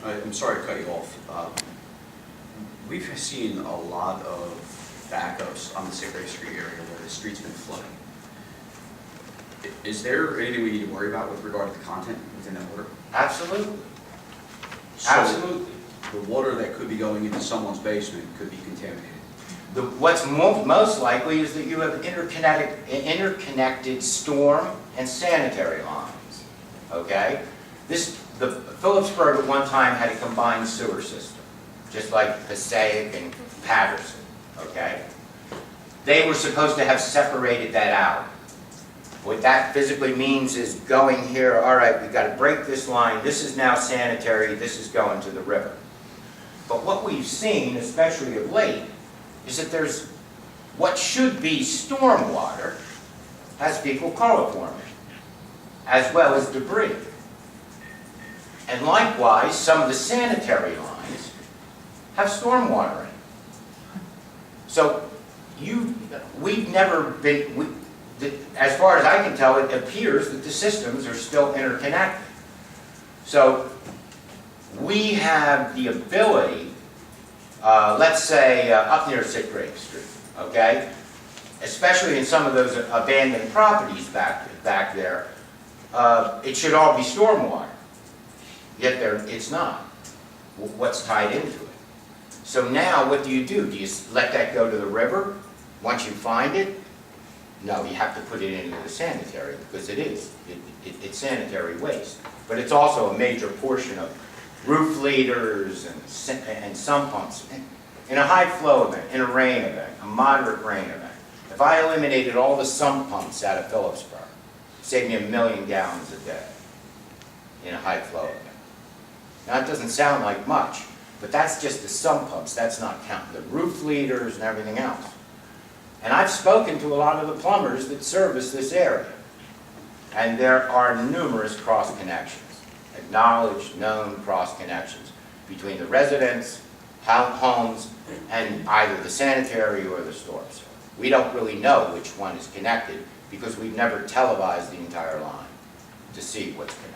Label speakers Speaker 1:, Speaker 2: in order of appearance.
Speaker 1: I'm sorry to cut you off. We've seen a lot of backups on the Sitgreaves Street area where the street's been flooding. Is there anything we need to worry about with regard to the content within that water?
Speaker 2: Absolutely.
Speaker 1: So
Speaker 2: Absolutely.
Speaker 1: the water that could be going into someone's basement could be contaminated.
Speaker 2: What's most likely is that you have interconnected storm and sanitary lines, okay? The Phillipsburg at one time had a combined sewer system, just like Passaic and Patterson, okay? They were supposed to have separated that out. What that physically means is going here, all right, we've got to break this line, this is now sanitary, this is going to the river. But what we've seen, especially of late, is that there's what should be stormwater has fecal coliform as well as debris. And likewise, some of the sanitary lines have stormwater in it. So we've never been, as far as I can tell, it appears that the systems are still interconnected. So we have the ability, let's say up near Sitgreaves Street, okay? Especially in some of those abandoned properties back there, it should all be stormwater. Yet it's not. What's tied into it? So now what do? Do you let that go to the river once you find it? No, you have to put it into the sanitary because it's sanitary waste. But it's also a major portion of roof leaders and sump pumps. In a high flow event, in a rain event, a moderate rain event, if I eliminated all the sump pumps out of Phillipsburg, it saved me 1 million gallons a day in a high flow event. Now it doesn't sound like much, but that's just the sump pumps. That's not counting the roof leaders and everything else. And I've spoken to a lot of the plumbers that service this area. And there are numerous cross connections, acknowledged, known cross connections between the residents, homes, and either the sanitary or the storms. We don't really know which one is connected because we've never televised the entire line to see what's connected.